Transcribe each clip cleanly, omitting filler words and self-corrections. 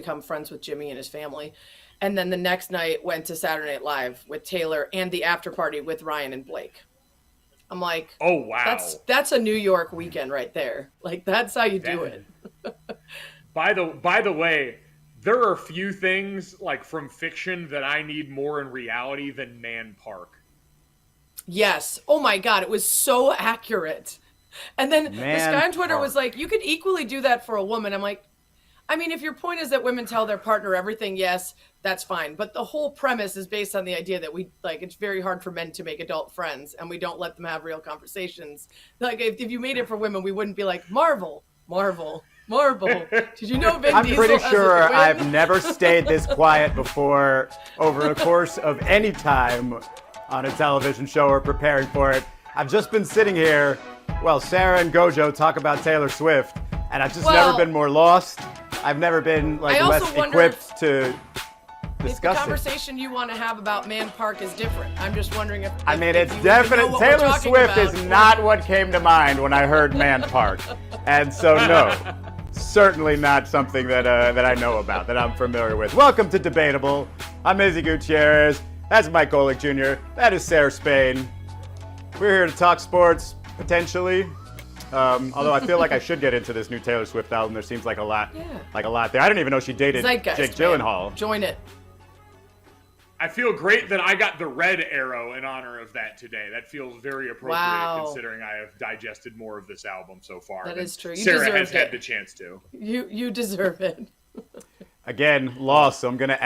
become friends with Jimmy and his family. And then the next night went to Saturday Night Live with Taylor and the after party with Ryan and Blake. I'm like, oh, wow. That's a New York weekend right there. Like, that's how you do it. By the way, there are few things like from fiction that I need more in reality than Man Park. Yes. Oh my God. It was so accurate. And then this guy on Twitter was like, you could equally do that for a woman. I'm like, I mean, if your point is that women tell their partner everything, yes, that's fine. But the whole premise is based on the idea that it's very hard for men to make adult friends and we don't let them have real conversations. Like if you made it for women, we wouldn't be like, Marvel. Did you know Vin I'm Diesel pretty has sure a twin? I've never stayed this quiet before over a course of any time on a television show or preparing for it. I've just been sitting here while Sarah and Gojo talk about Taylor Swift, and I've just never been more lost. I've never been less equipped to discuss if the conversation you want to have about Man Park is different. I'm just wondering if it's definite. Taylor Swift is not what came to mind when I heard Man Park, and so no, certainly not something that I know about, that I'm familiar with. Welcome to Debatable. I'm Izzy Gutierrez. That's Mike Golic Jr. That is Sarah Spain. We're here to talk sports, potentially. Although I feel like I should get into this new Taylor Swift album. There seems like a lot there. I didn't even know she dated Zeitgeist, Jake Gyllenhaal. Man. Join it. I feel great that I got the red arrow in honor of that today. That feels very appropriate considering I have digested more of this album so far. That is true. Sarah has had the chance to. You deserve it. Again, lost. So I'm gonna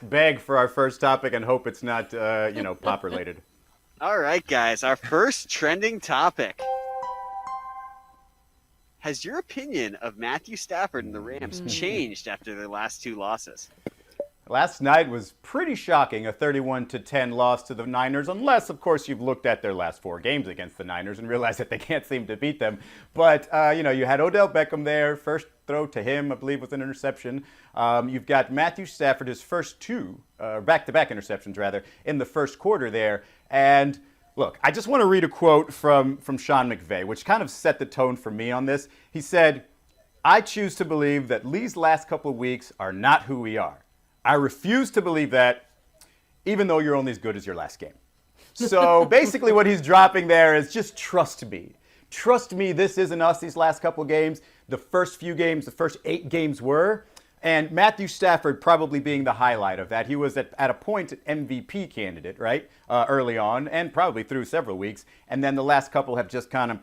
beg for our first topic and hope it's not pop related. All right, guys. Our first trending topic. Has your opinion of Matthew Stafford and the Rams changed after their last two losses? Last night was pretty shocking, a 31-10 loss to the Niners, unless, of course, you've looked at their last 4 games against the Niners and realized that they can't seem to beat them. But, you had Odell Beckham there. First throw to him, I believe, was an interception. You've got Matthew Stafford, his first 2, back-to-back interceptions, rather, in the first quarter there. And look, I just want to read a quote from Sean McVay, which kind of set the tone for me on this. He said, "I choose to believe that Lee's last couple of weeks are not who we are. I refuse to believe that, even though you're only as good as your last game." So basically what he's dropping there is just trust me. Trust me, this isn't us these last couple of games. The first few games, the first 8 games were. And Matthew Stafford probably being the highlight of that. He was at a point an MVP candidate, right, early on, and probably through several weeks. And then the last couple have just kind of,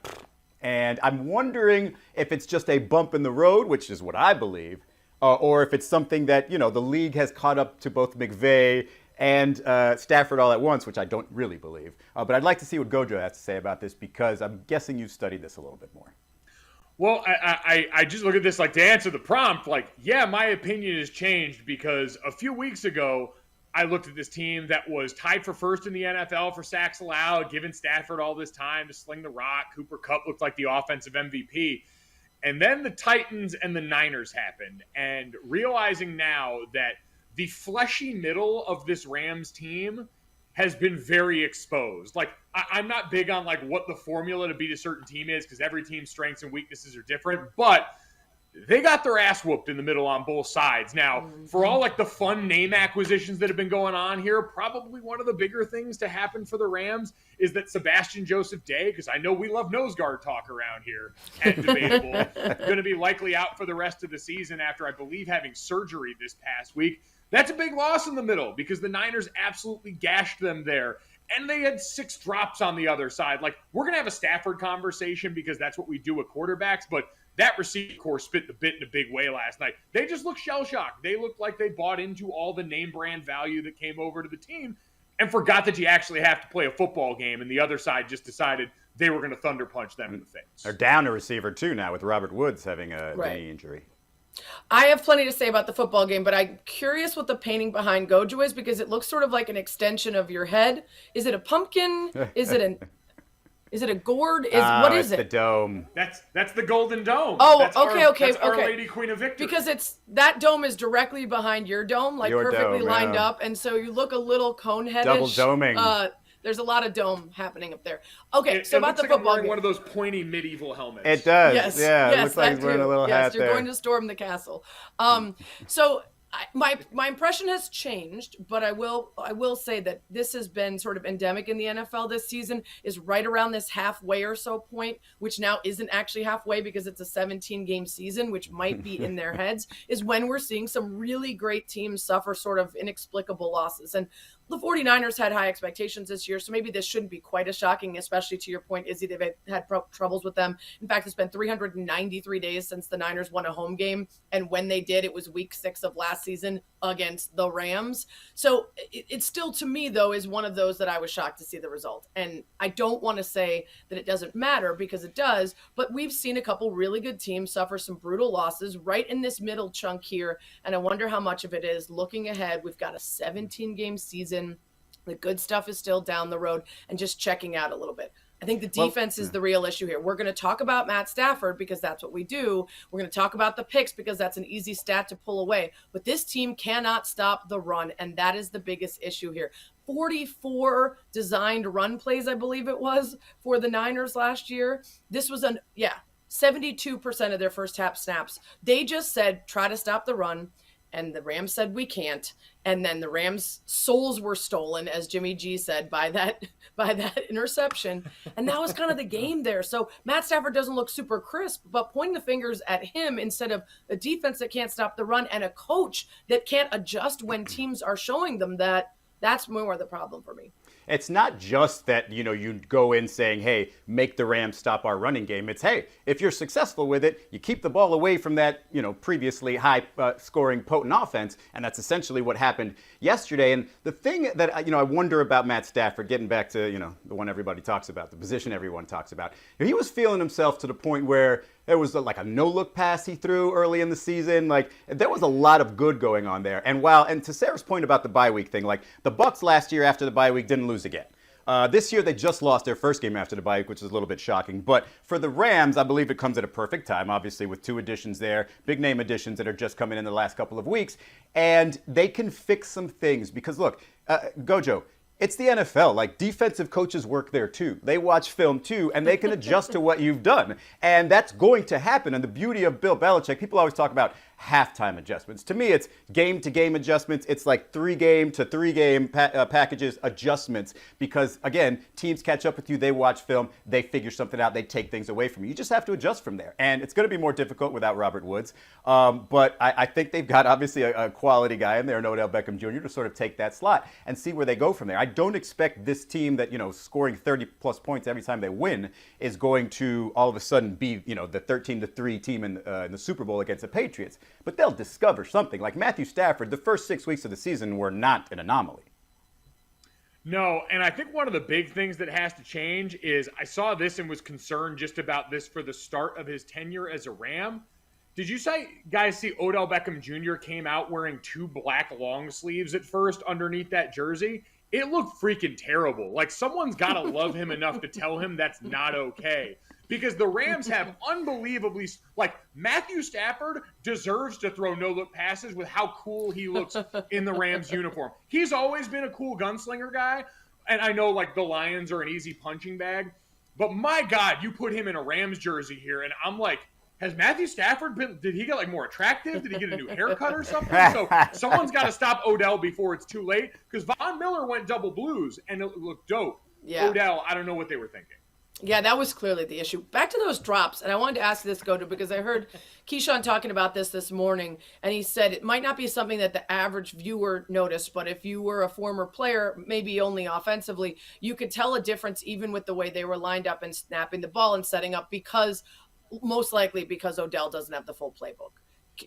and I'm wondering if it's just a bump in the road, which is what I believe, or if it's something that, the league has caught up to both McVay and Stafford all at once, which I don't really believe. But I'd like to see what Gojo has to say about this, because I'm guessing you've studied this a little bit more. Well, I just look at this, to answer the prompt, my opinion has changed because a few weeks ago, I looked at this team that was tied for first in the NFL for sacks allowed, giving Stafford all this time to sling the rock. Cooper Kupp looked like the offensive MVP. And then the Titans and the Niners happened. And realizing now that the fleshy middle of this Rams team has been very exposed. I'm not big on what the formula to beat a certain team is, because every team's strengths and weaknesses are different, but they got their ass whooped in the middle on both sides. Now, for all the fun name acquisitions that have been going on here, probably one of the bigger things to happen for the Rams is that Sebastian Joseph Day, because I know we love nose guard talk around here at Debatable, going to be likely out for the rest of the season after, I believe, having surgery this past week. That's a big loss in the middle because the Niners absolutely gashed them there. And they had 6 drops on the other side. We're going to have a Stafford conversation because that's what we do with quarterbacks, but that receiver core spit the bit in a big way last night. They just looked shell-shocked. They looked like they bought into all the name brand value that came over to the team and forgot that you actually have to play a football game, and the other side just decided they were going to thunder punch them in the face. They're down a receiver, too, now, with Robert Woods having a knee injury. I have plenty to say about the football game, but I'm curious what the painting behind Gojo is, because it looks sort of like an extension of your head. Is it a pumpkin? Is it a gourd? What is it? The dome. That's the Golden Dome. Oh, that's okay. Our Lady Queen of Victory. Because that dome is directly behind your dome, your perfectly dome, lined up, and so you look a little cone-headish. Double doming. There's a lot of dome happening up there. Okay, It so about looks the like I'm football wearing game. one of those pointy medieval helmets. It does. Yes, Yeah, yes, it looks like that he's wearing a too. little Yes, hat you're there. going to storm the castle. So my impression has changed, but I will say that this has been sort of endemic in the NFL this season, is right around this halfway or so point, which now isn't actually halfway because it's a 17-game season, which might be in their heads, is when we're seeing some really great teams suffer sort of inexplicable losses. And the 49ers had high expectations this year, so maybe this shouldn't be quite as shocking, especially to your point, Izzy, they've had troubles with them. In fact, it's been 393 days since the Niners won a home game, and when they did, it was week 6 of last season against the Rams. So it still, to me, though, is one of those that I was shocked to see the result. And I don't want to say that it doesn't matter, because it does, but we've seen a couple really good teams suffer some brutal losses right in this middle chunk here, and I wonder how much of it is looking ahead. We've got a 17-game season. The good stuff is still down the road, and just checking out a little bit. I think the defense is the real issue here. We're going to talk about Matt Stafford because that's what we do. We're going to talk about the picks because that's an easy stat to pull away. But this team cannot stop the run, and that is the biggest issue here. 44 designed run plays, I believe it was, for the Niners last year. This was 72% of their first half snaps. They just said, try to stop the run. And the Rams said, we can't. And then the Rams' souls were stolen, as Jimmy G said, by that interception. And that was kind of the game there. So Matt Stafford doesn't look super crisp, but pointing the fingers at him instead of a defense that can't stop the run and a coach that can't adjust when teams are showing them that's more the problem for me. It's not just that, you go in saying, hey, make the Rams stop our running game. It's, hey, if you're successful with it, you keep the ball away from that, previously high scoring potent offense. And that's essentially what happened yesterday. And the thing that, I wonder about Matt Stafford, getting back to, the one everybody talks about, the position everyone talks about, he was feeling himself to the point where there was like a no-look pass he threw early in the season. Like, there was a lot of good going on there. And to Sarah's point about the bye week thing, like, the Bucs last year after the bye week didn't lose again. This year, they just lost their first game after the bye week, which is a little bit shocking. But for the Rams, I believe it comes at a perfect time, obviously, with 2 additions there, big-name additions that are just coming in the last couple of weeks. And they can fix some things because, look, Gojo, it's the NFL. Like, defensive coaches work there too. They watch film too, and they can adjust to what you've done. And that's going to happen. And the beauty of Bill Belichick, people always talk about halftime adjustments. To me, it's game-to-game adjustments. It's like 3-game to 3-game packages adjustments because, again, teams catch up with you. They watch film. They figure something out. They take things away from you. You just have to adjust from there. And it's going to be more difficult without Robert Woods. But I think they've got, obviously, a quality guy in there, and Odell Beckham Jr., to sort of take that slot and see where they go from there. I don't expect this team that, scoring 30-plus points every time they win is going to all of a sudden be, the 13-3 team in the Super Bowl against the Patriots. But they'll discover something. Like Matthew Stafford, the first 6 weeks of the season were not an anomaly. No, and I think one of the big things that has to change is I saw this and was concerned just about this for the start of his tenure as a Ram. Did you guys see Odell Beckham Jr. came out wearing 2 black long sleeves at first underneath that jersey? It looked freaking terrible. Like, someone's got to love him enough to tell him that's not okay. Because the Rams have unbelievably, like, Matthew Stafford deserves to throw no-look passes with how cool he looks in the Rams uniform. He's always been a cool gunslinger guy, and I know, like, the Lions are an easy punching bag, but my God, you put him in a Rams jersey here, and I'm like, has Matthew Stafford did he get, like, more attractive? Did he get a new haircut or something? So someone's got to stop Odell before it's too late, because Von Miller went double blues, and it looked dope. Yeah. Odell, I don't know what they were thinking. Yeah, that was clearly the issue. Back to those drops, and I wanted to ask this, Goto, because I heard Keyshawn talking about this morning, and he said it might not be something that the average viewer noticed, but if you were a former player, maybe only offensively, you could tell a difference even with the way they were lined up and snapping the ball and setting up most likely because Odell doesn't have the full playbook.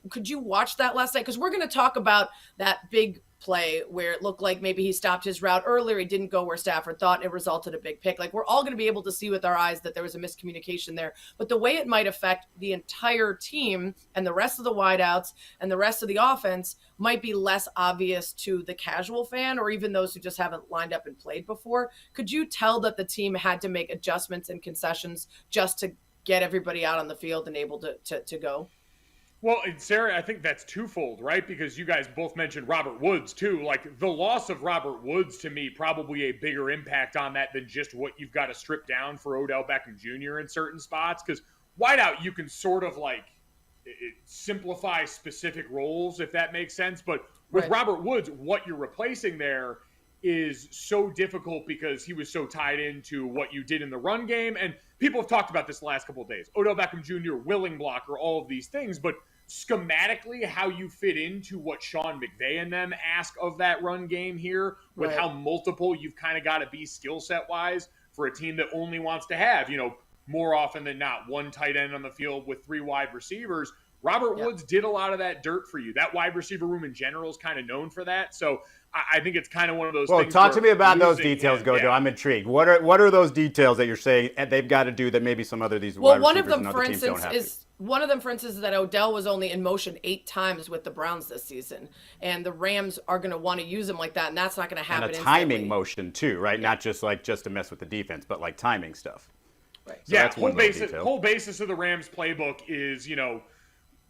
Could you watch that last night? Because we're going to talk about that big play where it looked like maybe he stopped his route earlier. He didn't go where Stafford thought, and it resulted in a big pick. Like, we're all going to be able to see with our eyes that there was a miscommunication there. But the way it might affect the entire team and the rest of the wideouts and the rest of the offense might be less obvious to the casual fan or even those who just haven't lined up and played before. Could you tell that the team had to make adjustments and concessions just to get everybody out on the field and able to go? Well, and Sarah, I think that's twofold, right? Because you guys both mentioned Robert Woods, too. Like, the loss of Robert Woods, to me, probably a bigger impact on that than just what you've got to strip down for Odell Beckham Jr. in certain spots. Because wideout, you can sort of, like, simplify specific roles, if that makes sense. But with Robert Woods, what you're replacing there is so difficult because he was so tied into what you did in the run game. And people have talked about this the last couple of days. Odell Beckham Jr., willing blocker, all of these things. But schematically, how you fit into what Sean McVay and them ask of that run game here, with how multiple you've kind of got to be skill set wise for a team that only wants to have, more often than not, one tight end on the field with 3 wide receivers. Robert Woods did a lot of that dirt for you. That wide receiver room in general is kind of known for that. So I think it's kind of one of those things. Well, talk to me about those details, Gojo. Yeah. I'm intrigued. What are those details that you're saying they've got to do that maybe some other wide receivers and other teams don't have to? One of them, for instance, is that Odell was only in motion 8 times with the Browns this season, and the Rams are going to want to use him like that, and that's not going to happen. And a timing motion too, right? Yeah. Not just to mess with the defense, but like timing stuff. Right. So that's whole basis of the Rams playbook is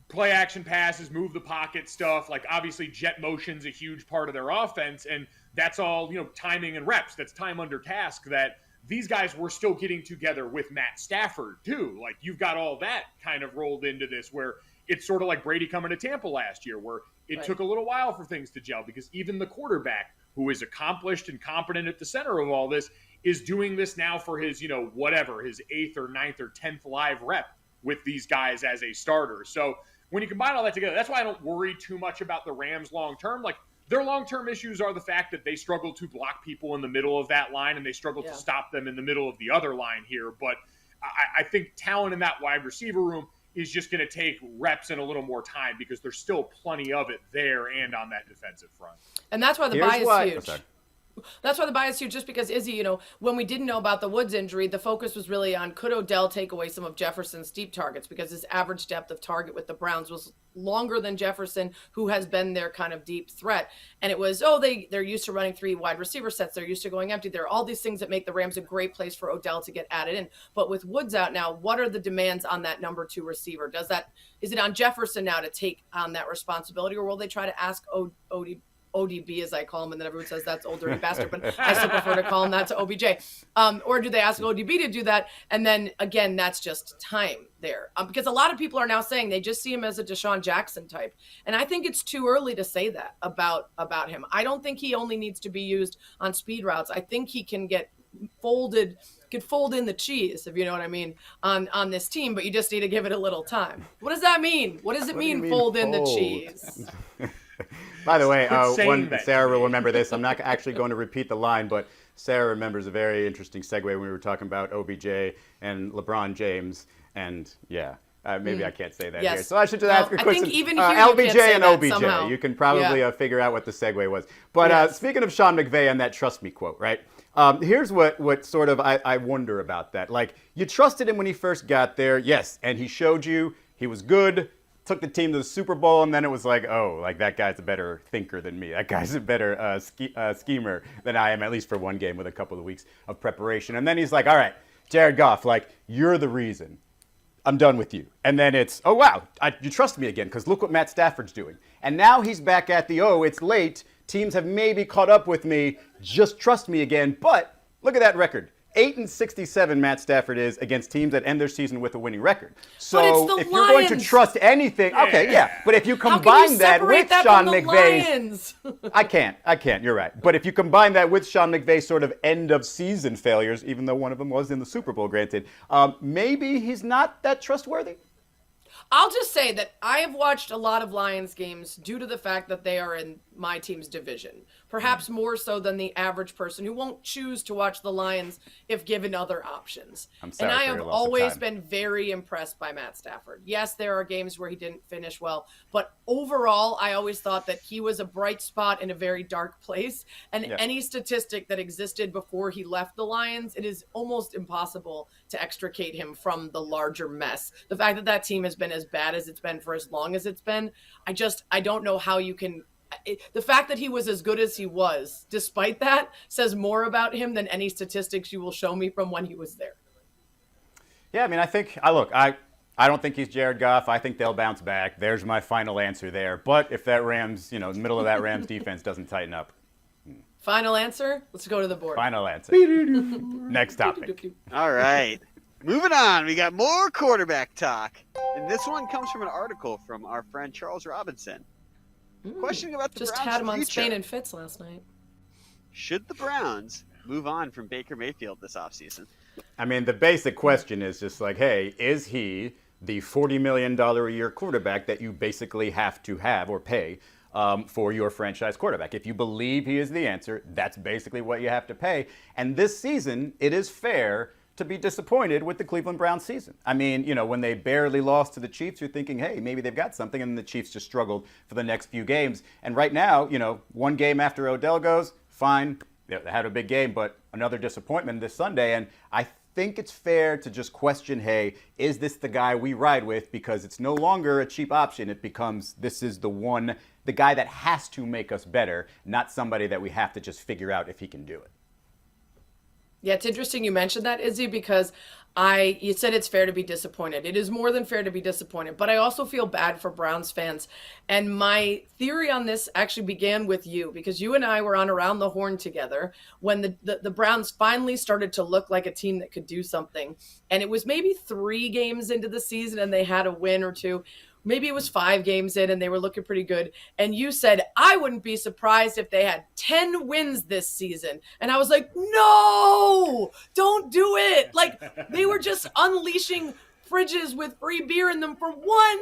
play action passes, move the pocket stuff. Like, obviously jet motion's a huge part of their offense, and that's all, timing and reps. That's time under task that these guys were still getting together with Matt Stafford too. Like, you've got all that kind of rolled into this, where it's sort of like Brady coming to Tampa last year, where it took a little while for things to gel, because even the quarterback, who is accomplished and competent at the center of all this, is doing this now for his, his 8th or 9th or 10th live rep with these guys as a starter. So when you combine all that together, that's why I don't worry too much about the Rams long-term. Like, their long-term issues are the fact that they struggle to block people in the middle of that line, and they struggle to stop them in the middle of the other line here. But I think talent in that wide receiver room is just going to take reps and a little more time, because there's still plenty of it there and on that defensive front. And that's why the buy is huge. That's why the buy is huge, just because Izzy, when we didn't know about the Woods injury, the focus was really on, could Odell take away some of Jefferson's deep targets, because his average depth of target with the Browns was longer than Jefferson, who has been their kind of deep threat. And it was, they're used to running 3 wide receiver sets. They're used to going empty. There are all these things that make the Rams a great place for Odell to get added in. But with Woods out now, what are the demands on that number 2 receiver? Is it on Jefferson now to take on that responsibility, or will they try to ask ODB, as I call him, and then everyone says that's old dirty bastard, but I still prefer to call him that, to OBJ. Or do they ask ODB to do that? And then again, that's just time there. Because a lot of people are now saying they just see him as a Deshaun Jackson type. And I think it's too early to say that about him. I don't think he only needs to be used on speed routes. I think he can fold in the cheese, if you know what I mean, on this team, but you just need to give it a little time. What does that mean? What does it mean, fold in the cheese? By the way, Sarah will remember this. I'm not actually going to repeat the line, but Sarah remembers a very interesting segue when we were talking about OBJ and LeBron James. And maybe I can't say that here. So I should just ask a question. I think even here LBJ and OBJ. Somehow. You can probably figure out what the segue was. But speaking of Sean McVay and that trust me quote, right? Here's what sort of I wonder about that. Like, you trusted him when he first got there, yes, and he showed you he was good, took the team to the Super Bowl, and then it was like, that guy's a better thinker than me. That guy's a better schemer than I am, at least for one game with a couple of weeks of preparation. And then he's like, all right, Jared Goff, you're the reason. I'm done with you. And then it's, you trust me again, because look what Matt Stafford's doing. And now he's back at the, it's late. Teams have maybe caught up with me. Just trust me again. But look at that record. 8-67 Matt Stafford is against teams that end their season with a winning record. So if you're going to trust anything, but if you combine that with Sean McVay's, I can't, you're right. But if you combine that with Sean McVay's sort of end of season failures, even though one of them was in the Super Bowl, granted, maybe he's not that trustworthy. I'll just say that I have watched a lot of Lions games due to the fact that they are in my team's division. Perhaps more so than the average person who won't choose to watch the Lions if given other options. And I have always been very impressed by Matt Stafford. Yes, there are games where he didn't finish well, but overall, I always thought that he was a bright spot in a very dark place. And any statistic that existed before he left the Lions, it is almost impossible to extricate him from the larger mess. The fact that that team has been as bad as it's been for as long as it's been, I don't know how you can. The fact that he was as good as he was, despite that, says more about him than any statistics you will show me from when he was there. Yeah, I mean, I think, I don't think he's Jared Goff. I think they'll bounce back. There's my final answer there. But if that Rams, the middle of that Rams defense doesn't tighten up. Final answer? Let's go to the board. Final answer. Next topic. All right. Moving on. We got more quarterback talk. And this one comes from an article from our friend Charles Robinson. Questioning about the Just Browns' had him on future. Spain and Fitz last night. Should the Browns move on from Baker Mayfield this offseason? I mean, the basic question is just like, hey, is he the $40 million a year quarterback that you basically have to have or pay for your franchise quarterback? If you believe he is the answer, that's basically what you have to pay. And this season, it is fair to be disappointed with the Cleveland Browns season. I mean, when they barely lost to the Chiefs, you're thinking, hey, maybe they've got something, and the Chiefs just struggled for the next few games. And right now, one game after Odell goes, fine, they had a big game, but another disappointment this Sunday. And I think it's fair to just question, hey, is this the guy we ride with? Because it's no longer a cheap option. It becomes, this is the guy that has to make us better, not somebody that we have to just figure out if he can do it. Yeah, it's interesting you mentioned that, Izzy, because you said it's fair to be disappointed. It is more than fair to be disappointed, but I also feel bad for Browns fans. And my theory on this actually began with you, because you and I were on Around the Horn together when the Browns finally started to look like a team that could do something. And it was maybe 3 games into the season and they had a win or two. Maybe it was 5 games in and they were looking pretty good. And you said, I wouldn't be surprised if they had 10 wins this season. And I was like, no, don't do it. Like, they were just unleashing fridges with free beer in them for 1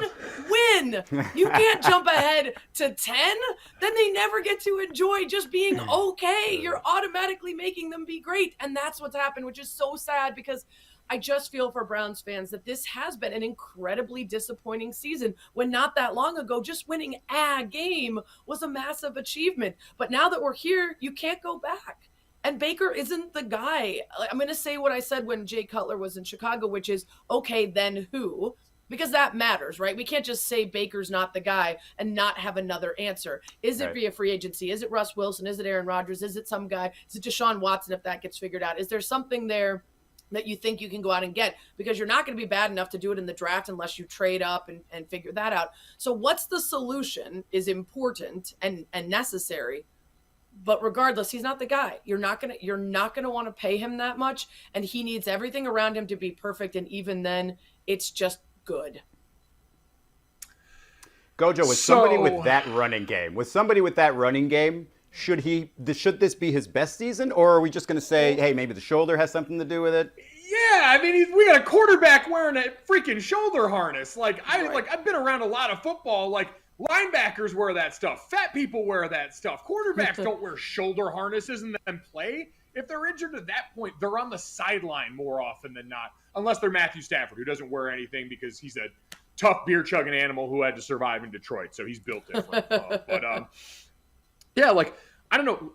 win. You can't jump ahead to 10. Then they never get to enjoy just being okay. You're automatically making them be great. And that's what's happened, which is so sad, because I just feel for Browns fans that this has been an incredibly disappointing season, when not that long ago, just winning a game was a massive achievement. But now that we're here, you can't go back. And Baker isn't the guy. I'm going to say what I said when Jay Cutler was in Chicago, which is, okay, then who? Because that matters, right? We can't just say Baker's not the guy and not have another answer. Is it via free agency? Is it Russ Wilson? Is it Aaron Rodgers? Is it some guy? Is it Deshaun Watson if that gets figured out? Is there something there that you think you can go out and get? Because you're not going to be bad enough to do it in the draft unless you trade up and figure that out. So what's the solution is important and necessary. But regardless, he's not the guy. You're not gonna want to pay him that much, and he needs everything around him to be perfect. And even then, it's just good. Gojo, with somebody with that running game, should this be his best season, or are we just going to say, hey, maybe the shoulder has something to do with it? Yeah, I mean, we got a quarterback wearing a freaking shoulder harness. I've been around a lot of football. Like, linebackers wear that stuff. Fat people wear that stuff. Quarterbacks don't wear shoulder harnesses and then play. If they're injured at that point, they're on the sideline more often than not, unless they're Matthew Stafford, who doesn't wear anything because he's a tough beer-chugging animal who had to survive in Detroit, so he's built different. Yeah, I don't know.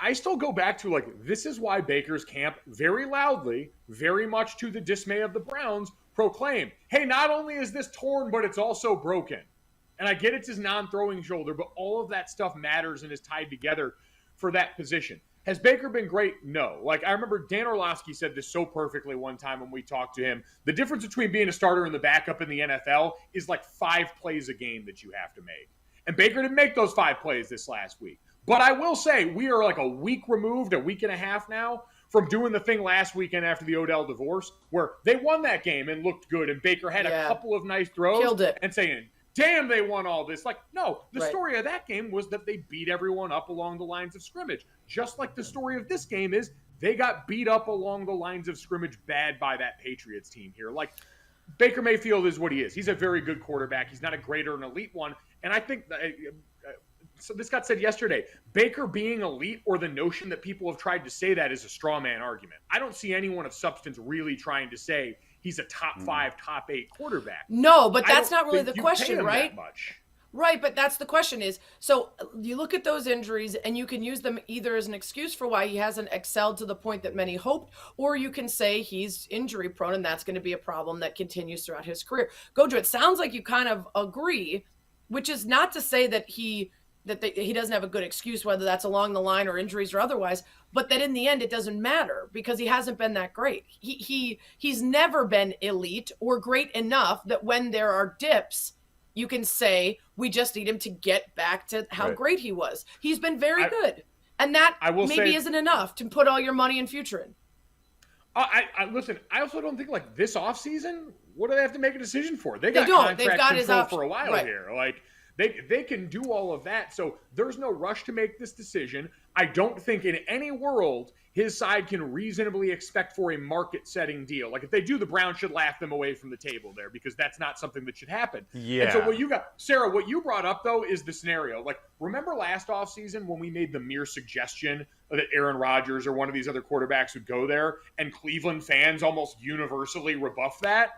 I still go back to, this is why Baker's camp very loudly, very much to the dismay of the Browns, proclaimed, hey, not only is this torn, but it's also broken. And I get it's his non-throwing shoulder, but all of that stuff matters and is tied together for that position. Has Baker been great? No. I remember Dan Orlovsky said this so perfectly one time when we talked to him. The difference between being a starter and the backup in the NFL is 5 plays a game that you have to make. And Baker didn't make those 5 plays this last week. But I will say, we are a week removed, a week and a half now, from doing the thing last weekend after the Odell divorce, where they won that game and looked good, and Baker had a couple of nice throws. Killed it. And saying, damn, they won all this. No, the story of that game was that they beat everyone up along the lines of scrimmage. Just like the story of this game is, they got beat up along the lines of scrimmage bad by that Patriots team here. Baker Mayfield is what he is. He's a very good quarterback. He's not a great or an elite one. And I think that, so this got said yesterday, Baker being elite, or the notion that people have tried to say that, is a straw man argument. I don't see anyone of substance really trying to say he's a top 5, top 8 quarterback. No, but that's not really the question, right? That much. Right, but that's the question is, so you look at those injuries and you can use them either as an excuse for why he hasn't excelled to the point that many hoped, or you can say he's injury prone and that's going to be a problem that continues throughout his career. Gojo, it sounds like you kind of agree, which is not to say that he he doesn't have a good excuse, whether that's along the line or injuries or otherwise, but that in the end it doesn't matter because he hasn't been that great. He's never been elite or great enough that when there are dips, you can say we just need him to get back to how great he was. He's been very good, and that maybe isn't enough to put all your money and future in. Listen, I also don't think like this offseason, what do they have to make a decision for? They've got control for a while here. Like they can do all of that. So there's no rush to make this decision. I don't think in any world his side can reasonably expect for a market-setting deal. Like if they do, the Browns should laugh them away from the table there because that's not something that should happen. Yeah. And so what you got, Sarah, what you brought up though is the scenario. Like remember last offseason when we made the mere suggestion that Aaron Rodgers or one of these other quarterbacks would go there, and Cleveland fans almost universally rebuff that?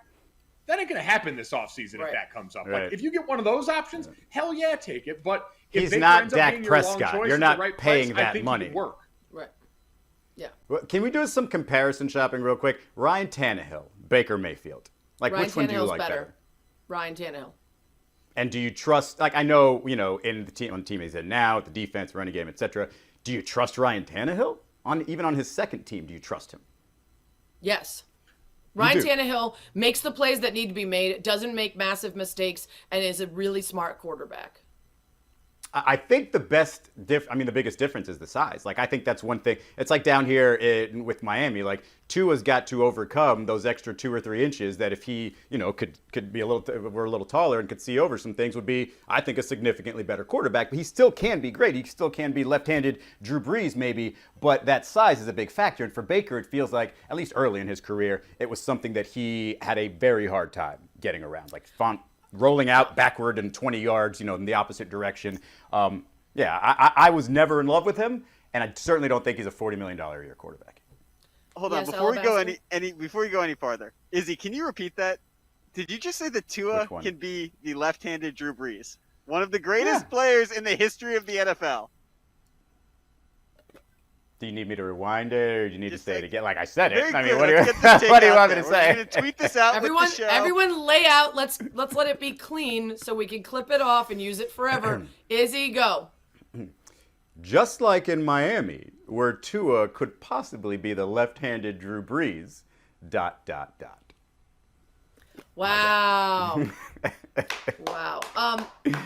That ain't going to happen this offseason if that comes up. Like if you get one of those options, hell yeah, take it. But if he's Baker not ends up Dak being Prescott. Your long choice You're at not the right paying price, that I think money. He would work. Right. Yeah. Well, can we do some comparison shopping real quick? Ryan Tannehill, Baker Mayfield. Like Ryan which one do you Tannehill's like better? Ryan Tannehill. And do you trust? Like I know in the team on the team he's in now, the defense, running game, etc. Do you trust Ryan Tannehill even on his second team? Do you trust him? Yes. Ryan Tannehill makes the plays that need to be made, doesn't make massive mistakes, and is a really smart quarterback. I think the biggest difference is the size. Like, I think that's one thing. It's like down here with Miami, like Tua's got to overcome those extra 2 or 3 inches that if he, could be were a little taller and could see over some things would be, I think, a significantly better quarterback. But he still can be great. He still can be left-handed Drew Brees maybe, but that size is a big factor. And for Baker, it feels like, at least early in his career, it was something that he had a very hard time getting around. Like rolling out backward and 20 yards, in the opposite direction. I was never in love with him, and I certainly don't think he's a $40 million a year quarterback. Hold on, before we go any farther, Izzy, can you repeat that? Did you just say that Tua can be the left-handed Drew Brees, one of the greatest players in the history of the NFL? Do you need me to rewind it, or do you need to say it again? Like I said it. I mean, what do you want me to say? We're going to tweet this out with the show. Everyone lay out. Let's let it be clean so we can clip it off and use it forever. Izzy, go. Just like in Miami, where Tua could possibly be the left-handed Drew Brees, ... Wow. Wow.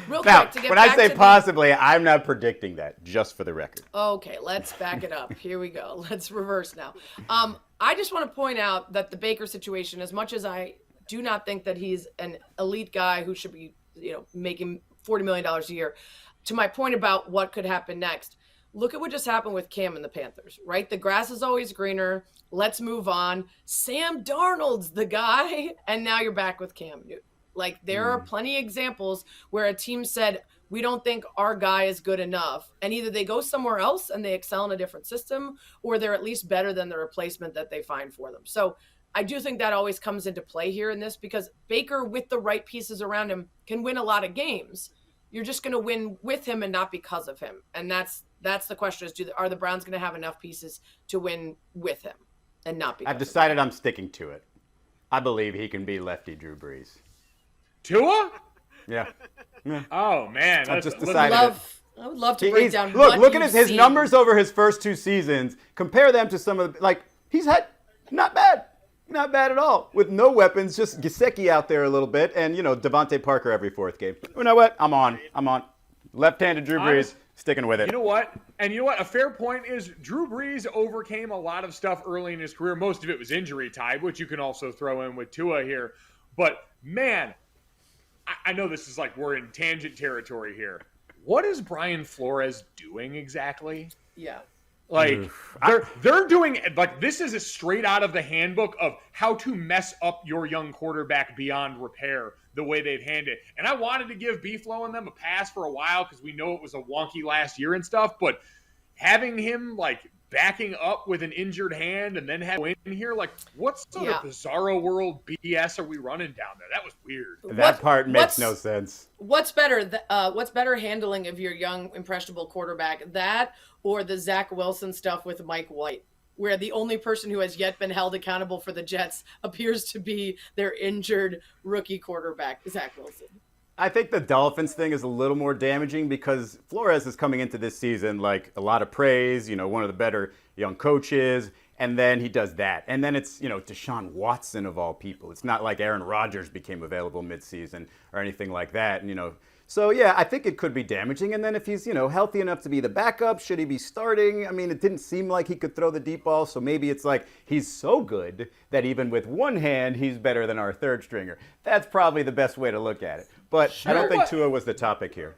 Real now, quick to get when back I say to possibly, I'm not predicting that, just for the record. Okay, let's back it up. Here we go. Let's reverse now. I just want to point out that the Baker situation, as much as I do not think that he's an elite guy who should be, making $40 million a year, to my point about what could happen next, look at what just happened with Cam and the Panthers, right? The grass is always greener. Let's move on. Sam Darnold's the guy, and now you're back with Cam Newton. Like, there are plenty of examples where a team said, we don't think our guy is good enough. And either they go somewhere else and they excel in a different system, or they're at least better than the replacement that they find for them. So I do think that always comes into play here in this, because Baker, with the right pieces around him, can win a lot of games. You're just going to win with him and not because of him. And that's the question is, are the Browns going to have enough pieces to win with him and not because I've decided I'm sticking to it. I believe he can be lefty Drew Brees. Tua? Yeah. Oh, man. I've just decided I would love to break down look at his numbers over his first 2 seasons. Compare them to some of the, he's had not bad. Not bad at all. With no weapons, just Gesicki out there a little bit, and, Devontae Parker every 4th game. You know what? I'm on. Left-handed Drew Brees, sticking with it. You know what? And you know what? A fair point is Drew Brees overcame a lot of stuff early in his career. Most of it was injury tied, which you can also throw in with Tua here. But, man, I know this is we're in tangent territory here. What is Brian Flores doing exactly? Yeah. They're doing, this is a straight out of the handbook of how to mess up your young quarterback beyond repair, the way they've handled it. And I wanted to give B-Flow and them a pass for a while because we know it was a wonky last year and stuff, but having him, backing up with an injured hand and then have in here, what sort of bizarro world BS are we running down there? That was weird. That part makes no sense. What's better handling of your young, impressionable quarterback, that or the Zach Wilson stuff with Mike White, where the only person who has yet been held accountable for the Jets appears to be their injured rookie quarterback, Zach Wilson? I think the Dolphins thing is a little more damaging because Flores is coming into this season like a lot of praise, one of the better young coaches, and then he does that. And then it's, Deshaun Watson of all people. It's not like Aaron Rodgers became available midseason or anything like that, So, yeah, I think it could be damaging. And then if he's, healthy enough to be the backup, should he be starting? I mean, it didn't seem like he could throw the deep ball. So maybe it's like he's so good that even with one hand, he's better than our third stringer. That's probably the best way to look at it. But I don't think Tua was the topic here.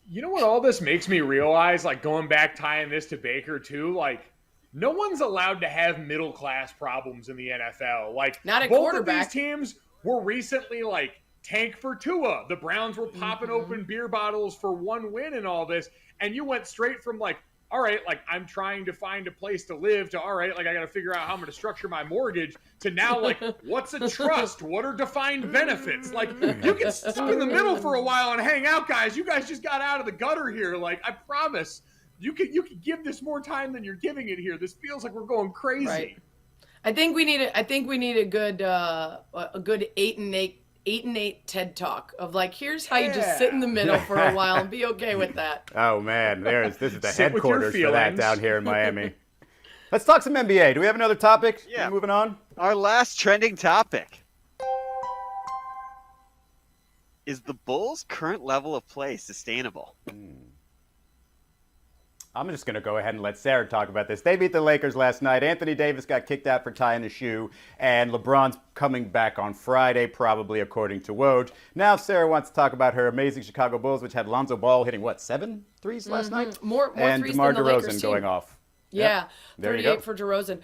You know what all this makes me realize, like going back, tying this to Baker too, like no one's allowed to have middle-class problems in the NFL. Like not a both quarterback. of these teams were recently like tank for Tua. The Browns were popping open beer bottles for one win and all this. And you went straight from like, all right, like I'm trying to find a place to live to, all right, like I got to figure out how I'm going to structure my mortgage to now like, what's a trust? What are defined benefits? Like you can stick in the middle for a while and hang out, guys. You guys just got out of the gutter here. Like I promise you could give this more time than you're giving it here. This feels like we're going crazy. Right. I think we need a good 8-8 TED Talk of like, here's how you just sit in the middle for a while and be okay with that. Oh man, this is the Sit headquarters for that down here in Miami. Let's talk some NBA. Do we have another topic? Yeah. Moving on. Our last trending topic. Is the Bulls' current level of play sustainable? I'm just going to go ahead and let Sarah talk about this. They beat the Lakers last night. Anthony Davis got kicked out for tying a shoe, and LeBron's coming back on Friday, probably according to Woj. Now Sarah wants to talk about her amazing Chicago Bulls, which had Lonzo Ball hitting, 7 threes last night? More and threes DeMar than the DeRozan Lakers going team. off. Yeah, There you 38 go. for DeRozan.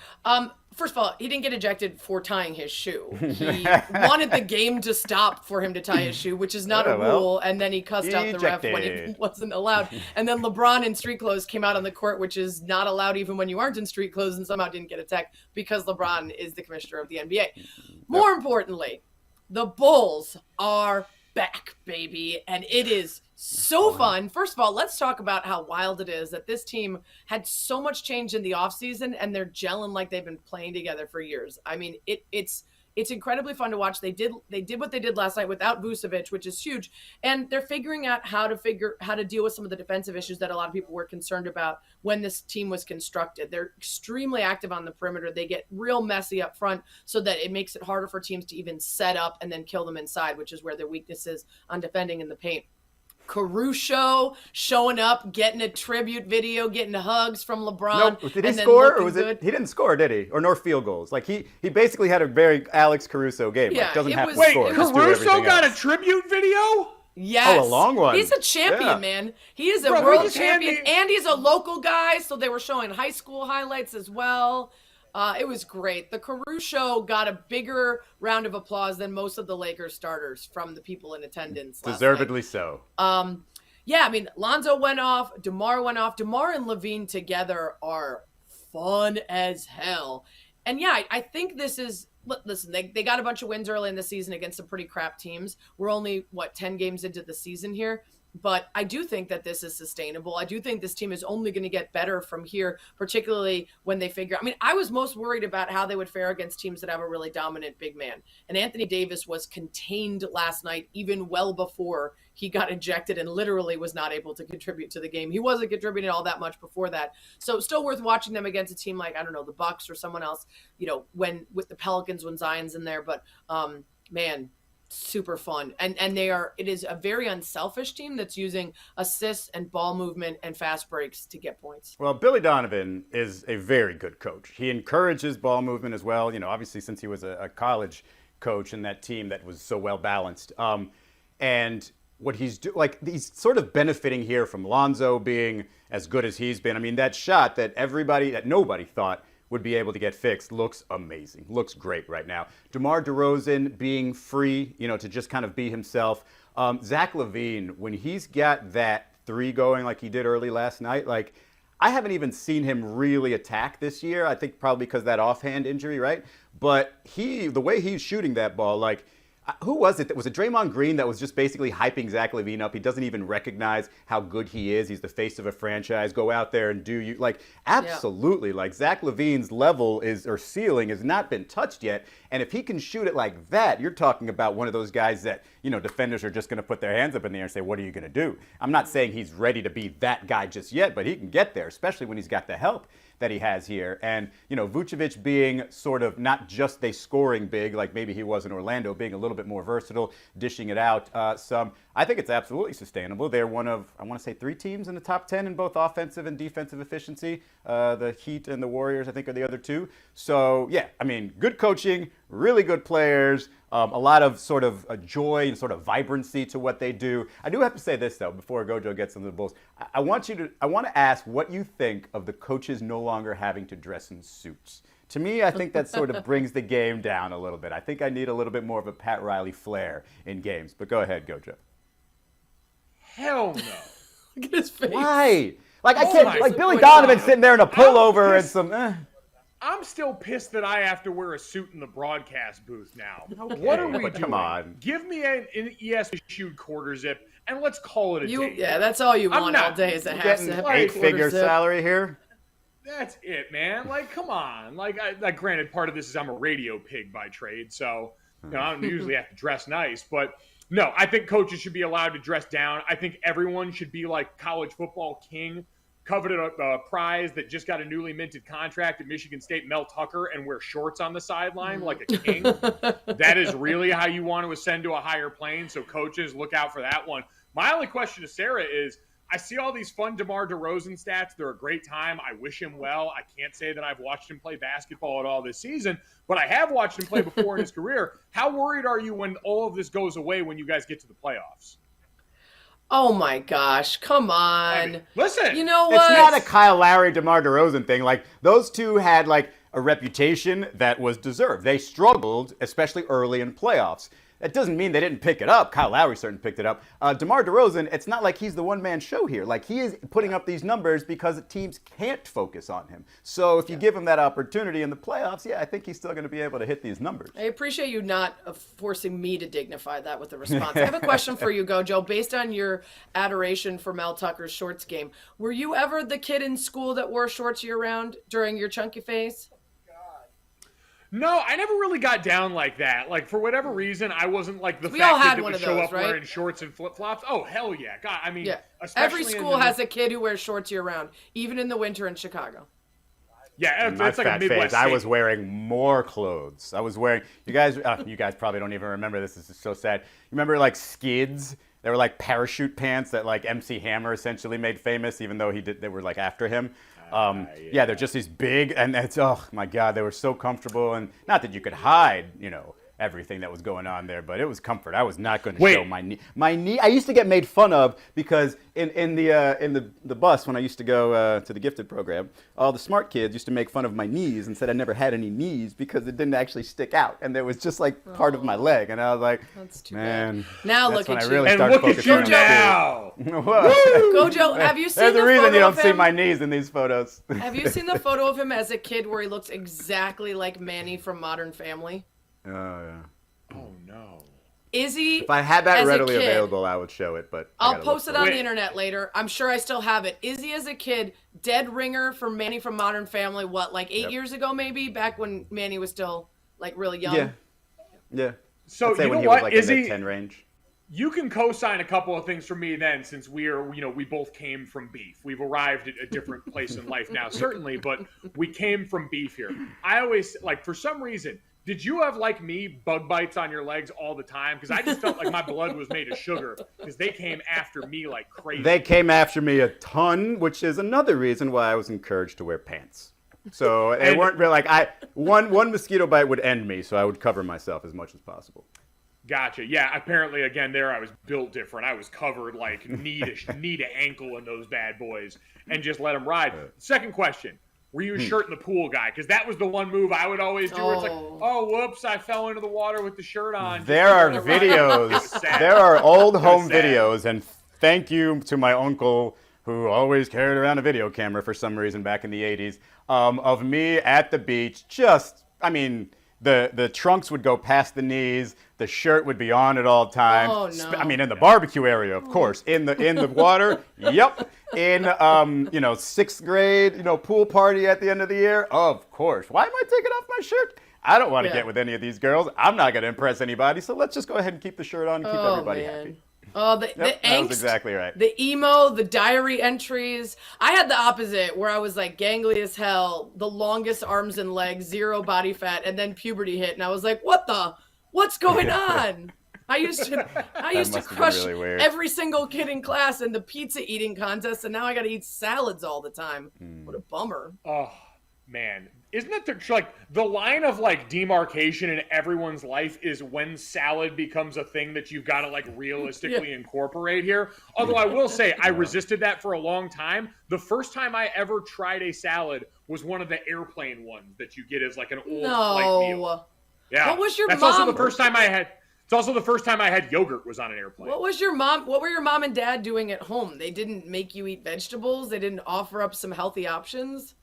First of all, he didn't get ejected for tying his shoe. He wanted the game to stop for him to tie his shoe, which is not a rule, and then he cussed out the ref when it wasn't allowed. And then LeBron in street clothes came out on the court, which is not allowed even when you aren't in street clothes, and somehow didn't get attacked because LeBron is the commissioner of the NBA. More importantly, the Bulls are back, baby, and it is so fun. First of all, let's talk about how wild it is that this team had so much change in the offseason and they're gelling like they've been playing together for years. I mean, it's incredibly fun to watch. They did what they did last night without Vucevic, which is huge. And they're figuring out how to deal with some of the defensive issues that a lot of people were concerned about when this team was constructed. They're extremely active on the perimeter. They get real messy up front so that it makes it harder for teams to even set up and then kill them inside, which is where their weakness is on defending in the paint. Caruso showing up, getting a tribute video, getting hugs from LeBron. No, did he score, or was it? He didn't score, did he? Or nor field goals? Like he basically had a very Alex Caruso game. Yeah, like, doesn't have to Wait, score. Caruso got a tribute video? Yes. Oh, a long one. He's a champion, man. He is a Bro, world champion, and he's a local guy, so they were showing high school highlights as well. It was great. The Caruso got a bigger round of applause than most of the Lakers starters from the people in attendance last Deservedly night. so. Yeah, I mean, Lonzo went off. DeMar went off. DeMar and Levine together are fun as hell. And yeah, I think this is – listen, they got a bunch of wins early in the season against some pretty crap teams. We're only, 10 games into the season here. But I do think that this is sustainable. I do think this team is only going to get better from here, particularly when they figure – I mean, I was most worried about how they would fare against teams that have a really dominant big man. And Anthony Davis was contained last night even well before he got ejected and literally was not able to contribute to the game. He wasn't contributing all that much before that. So still worth watching them against a team like, I don't know, the Bucks or someone else, when with the Pelicans when Zion's in there. But, man – super fun. And it is a very unselfish team that's using assists and ball movement and fast breaks to get points. Well, Billy Donovan is a very good coach. He encourages ball movement as well, obviously since he was a college coach in that team that was so well balanced. And what he's he's sort of benefiting here from Lonzo being as good as he's been. I mean, that shot that nobody thought would be able to get fixed looks amazing. Looks great right now. DeMar DeRozan being free, to just kind of be himself. Zach LaVine, when he's got that three going like he did early last night, I haven't even seen him really attack this year. I think probably because of that offhand injury, right? But the way he's shooting that ball, who was it? Was it Draymond Green that was just basically hyping Zach LaVine up? He doesn't even recognize how good he is. He's the face of a franchise. Go out there and do you. Absolutely. Yeah. Zach LaVine's level or ceiling has not been touched yet. And if he can shoot it like that, you're talking about one of those guys that, defenders are just going to put their hands up in the air and say, what are you going to do? I'm not saying he's ready to be that guy just yet, but he can get there, especially when he's got the help that he has here. And, Vucevic being sort of not just a scoring big like maybe he was in Orlando, being a little bit more versatile, dishing it out some, I think it's absolutely sustainable. They're one of, I want to say, 3 teams in the top 10 in both offensive and defensive efficiency. The Heat and the Warriors, I think, are the other 2. So, yeah, I mean, good coaching, really good players, a lot of sort of joy and sort of vibrancy to what they do. I do have to say this, though, before Gojo gets into the Bulls. I want to ask what you think of the coaches no longer having to dress in suits. To me, I think that sort of brings the game down a little bit. I think I need a little bit more of a Pat Riley flair in games. But go ahead, Gojo. Hell no. Look at his face. Why? Like, I can't, like Billy Donovan sitting there in a pullover and some. I'm still pissed that I have to wear a suit in the broadcast booth now. Okay, what are we doing? Come on. Give me an ES-issued quarter zip, and let's call it a day. Yeah, that's all you want all day is a half zip. 8-figure salary here. That's it, man. Like, come on. Like, granted, part of this is I'm a radio pig by trade, so I don't usually have to dress nice. But no, I think coaches should be allowed to dress down. I think everyone should be like college football king, coveted a prize that just got a newly minted contract at Michigan State, Mel Tucker, and wear shorts on the sideline like a king. That is really how you want to ascend to a higher plane. So coaches, look out for that one. My only question to Sarah is, I see all these fun DeMar DeRozan stats. They're a great time. I wish him well. I can't say that I've watched him play basketball at all this season, but I have watched him play before in his career. How worried are you when all of this goes away when you guys get to the playoffs? Oh my gosh, come on. I mean, listen. You know what? It's not a Kyle Lowry, DeMar DeRozan thing. Like, those two had, like, a reputation that was deserved. They struggled, especially early in playoffs. That doesn't mean they didn't pick it up. Kyle Lowry certainly picked it up. DeMar DeRozan, it's not like he's the one-man show here. Like, he is putting up these numbers because teams can't focus on him. So if you give him that opportunity in the playoffs, I think he's still going to be able to hit these numbers. I appreciate you not forcing me to dignify that with a response. I have a question for you, Gojo. Based on your adoration for Mel Tucker's shorts game, were you ever the kid in school that wore shorts year-round during your chunky phase? No, I never really got down like that. Like, for whatever reason, I wasn't like the we all fat had kid that one would of show those, up right? wearing shorts and flip-flops. Oh, hell yeah. God, I mean, every school has a kid who wears shorts year-round, even in the winter in Chicago. Yeah, in my it's like fat a Midwest phase, I was wearing more clothes. I was wearing, you guys probably don't even remember this. This is so sad. You remember, like, Skids? They were like parachute pants that, like, MC Hammer essentially made famous, even though they were, like, after him. They're just these big, and it's, oh my God, they were so comfortable. And not that you could hide, everything that was going on there, but it was comfort. I was not going to show my knee. My knee, I used to get made fun of because in the bus when I used to go to the gifted program, all the smart kids used to make fun of my knees and said I never had any knees because it didn't actually stick out, and there was just like part of my leg, and I was like, that's too man. Bad. Now that's look when at I you. really and started look at you now. Gojo, have you seen There's the a reason photo you don't of see him? my knees in these photos. Have you seen the photo of him as a kid where he looks exactly like Manny from Modern Family? Oh yeah. Oh no. Izzy, if I had that as readily a kid, available, I would show it, but I'll post it on Wait. the internet later. I'm sure I still have it. Izzy as a kid, dead ringer for Manny from Modern Family, like 8 years ago maybe, back when Manny was still like really young. Yeah. So I'd say you when know he what, was like in Izzy? the 10 range. You can co-sign a couple of things for me then, since we both came from beef. We've arrived at a different place in life now, certainly, but we came from beef here. I always, like, for some reason, did you have, like me, bug bites on your legs all the time? Because I just felt like my blood was made of sugar because they came after me like crazy. They came after me a ton, which is another reason why I was encouraged to wear pants. So they weren't really like one mosquito bite would end me, so I would cover myself as much as possible. Gotcha. Yeah, apparently, again, there I was built different. I was covered like knee to ankle in those bad boys and just let them ride. Second question. Were you a shirt in the pool guy? Because that was the one move I would always do where it's like, oh, whoops, I fell into the water with the shirt on. There are videos. There are old home videos, and thank you to my uncle who always carried around a video camera for some reason back in the 80s, of me at the beach just, the trunks would go past the knees. The shirt would be on at all times. Oh, no. In the barbecue area, of course. In the water, yep. In, sixth grade, pool party at the end of the year, of course. Why am I taking off my shirt? I don't want to get with any of these girls. I'm not going to impress anybody, so let's just go ahead and keep the shirt on and keep everybody happy. Oh, the angst, that was exactly right. The emo, the diary entries. I had the opposite, where I was like gangly as hell, the longest arms and legs, 0 body fat, and then puberty hit, and I was like, what's going on? I used to crush really every single kid in class in the pizza eating contest, and now I got to eat salads all the time. What a bummer. Oh, man. Isn't it like the line of like demarcation in everyone's life is when salad becomes a thing that you've got to like realistically incorporate here? Although I will say I resisted that for a long time. The first time I ever tried a salad was one of the airplane ones that you get as like an old flight meal. Yeah. What was your That's mom? also the first time I had. It's also the first time I had yogurt was on an airplane. What were your mom and dad doing at home? They didn't make you eat vegetables? They didn't offer up some healthy options?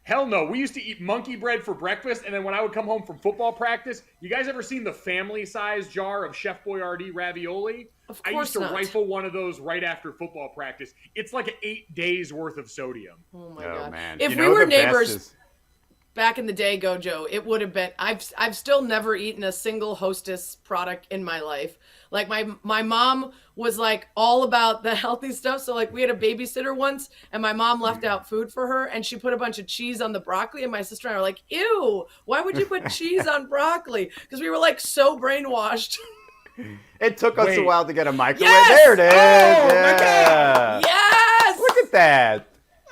Hell no. We used to eat monkey bread for breakfast, and then when I would come home from football practice, you guys ever seen the family-sized jar of Chef Boyardee ravioli? Of course I used to not. rifle one of those right after football practice. It's like 8 days worth of sodium. Oh my God. Man. If we were neighbors back in the day, Gojo, it would have been, I've still never eaten a single Hostess product in my life. Like my mom was like all about the healthy stuff. So like we had a babysitter once and my mom left out food for her and she put a bunch of cheese on the broccoli and my sister and I were like, ew, why would you put cheese on broccoli? Because we were like so brainwashed. It took us a while to get a microwave. Yes! There it is. Oh, yeah. Yes! Look at that.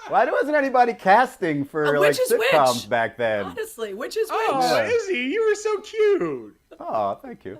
Why wasn't anybody casting for like sitcoms back then? Honestly, which is which? Oh, Izzy, you were so cute. Oh, thank you.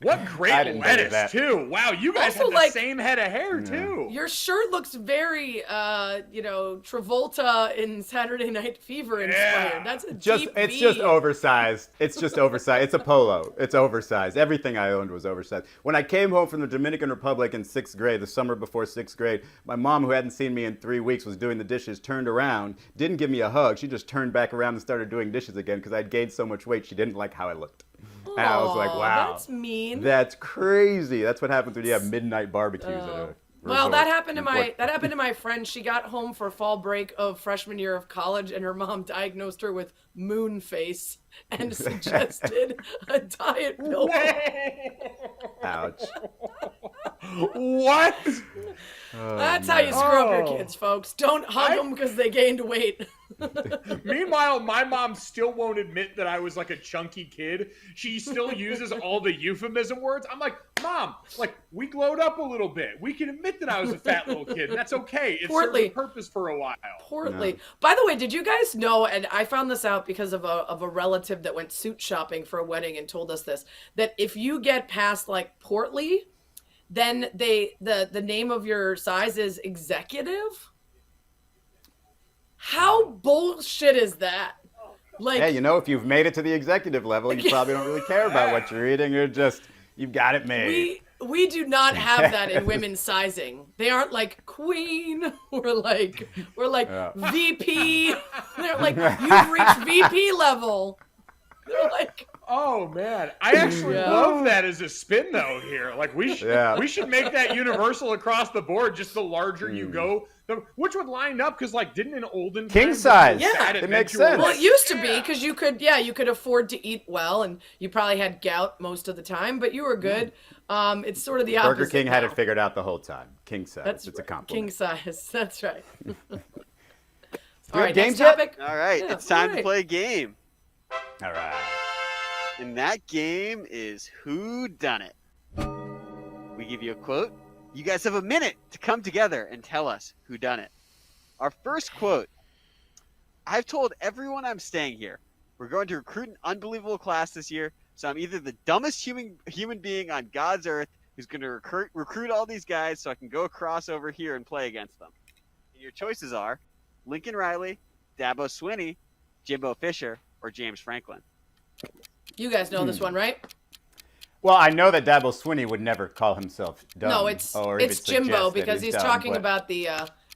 What great lettuce, too. Wow, you guys Also, have the same head of hair, too. Your shirt looks very, Travolta in Saturday Night Fever inspired. That's a It's just oversized. It's just oversized. It's a polo. It's oversized. Everything I owned was oversized. When I came home from the Dominican Republic in 6th grade, the summer before 6th grade, my mom, who hadn't seen me in 3 weeks, was doing the dishes, turned around, didn't give me a hug. She just turned back around and started doing dishes again because I'd gained so much weight. She didn't like how I looked. And I was like, wow. That's mean. That's crazy. That's what happens when you have midnight barbecues at a well, resort. that happened to my friend. She got home for fall break of freshman year of college, and her mom diagnosed her with moon face and suggested a diet pill. Ouch. What? That's how you screw up your kids, folks. Don't hug them because they gained weight. Meanwhile, my mom still won't admit that I was like a chunky kid. She still uses all the euphemism words. I'm like, Mom, like we glowed up a little bit. We can admit that I was a fat little kid. And that's okay. It served a purpose for a while. Portly. No. By the way, did you guys know, and I found this out because of a relative that went suit shopping for a wedding and told us this, that if you get past like portly, then the name of your size is executive? How bullshit is that? Like, yeah, if you've made it to the executive level, you probably don't really care about what you're eating. You've got it made. We do not have that in women's sizing. They aren't like queen. We're like VP. They're like, you've reached VP level. They're like, oh man, I actually love that as a spin though here. Like we should make that universal across the board. Just the larger you go, which would line up because like didn't an olden king size? Yeah, it makes sense. Well, it used to be because you could afford to eat well, and you probably had gout most of the time, but you were good. It's sort of the opposite. Burger King now. had it figured out the whole time. King size. It's a compliment. King size. That's right. All right, next topic. All right, it's time to play a game. All right. And that game is Whodunnit. We give you a quote. You guys have a minute to come together and tell us whodunit. Our first quote. I've told everyone I'm staying here. We're going to recruit an unbelievable class this year, so I'm either the dumbest human being on God's earth who's going to recruit all these guys so I can go across over here and play against them. And your choices are Lincoln Riley, Dabo Swinney, Jimbo Fisher, or James Franklin. You guys know this one, right? Well, I know that Dabo Swinney would never call himself dumb. No, it's Jimbo because he's talking about the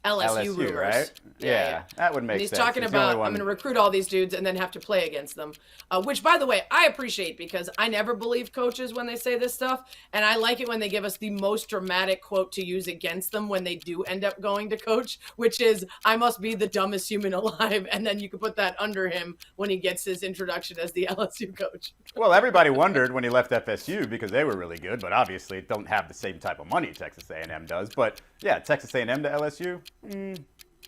LSU rumors. Right? Yeah, that would make and he's sense. Talking about, I'm going to recruit all these dudes and then have to play against them. Which, by the way, I appreciate because I never believe coaches when they say this stuff. And I like it when they give us the most dramatic quote to use against them when they do end up going to coach, which is, I must be the dumbest human alive. And then you can put that under him when he gets his introduction as the LSU coach. Well, everybody wondered when he left FSU because they were really good, but obviously don't have the same type of money Texas A&M does. But yeah, Texas A&M to LSU,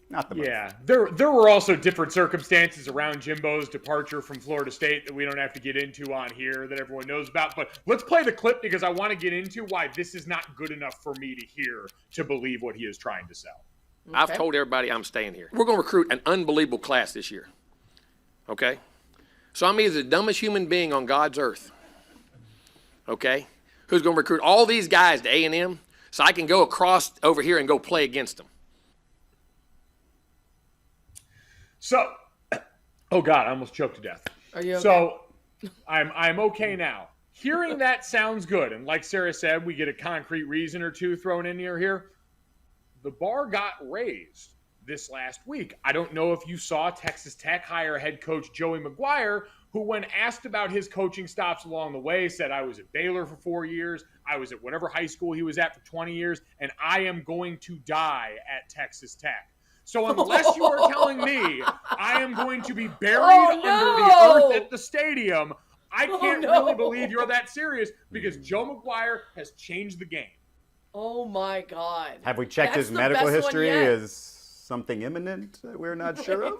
not the most. Yeah, there were also different circumstances around Jimbo's departure from Florida State that we don't have to get into on here that everyone knows about. But let's play the clip because I want to get into why this is not good enough for me to hear to believe what he is trying to sell. Okay. I've told everybody I'm staying here. We're going to recruit an unbelievable class this year. Okay? So I'm either the dumbest human being on God's earth, okay, who's going to recruit all these guys to A&M so I can go across over here and go play against them. So, oh God, I almost choked to death. Are you okay? So, I'm okay now. Hearing that sounds good, and like Sarah said, we get a concrete reason or two thrown in here. The bar got raised this last week. I don't know if you saw Texas Tech hire head coach Joey McGuire, who when asked about his coaching stops along the way said, I was at Baylor for 4 years, I was at whatever high school he was at for 20 years, and I am going to die at Texas Tech. So unless you are telling me I am going to be buried under the earth at the stadium, I can't really believe you're that serious because Joe McGuire has changed the game. Oh my God. Have we checked his medical history? Is something imminent that we're not sure of?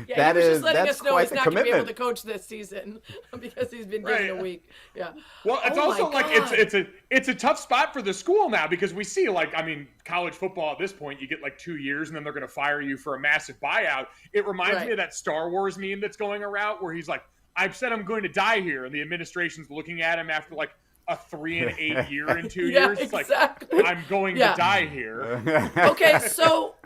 Yeah, he was just letting us know he's not going to be able to coach this season because he's been given a week. Yeah. Well, it's also like it's a tough spot for the school now because we see college football at this point, you get like 2 years and then they're going to fire you for a massive buyout. It reminds me of that Star Wars meme that's going around where he's like, I've said I'm going to die here, and the administration's looking at him after like a 3 and 8 year in 2 years. It's exactly. like, I'm going to die here. Okay, so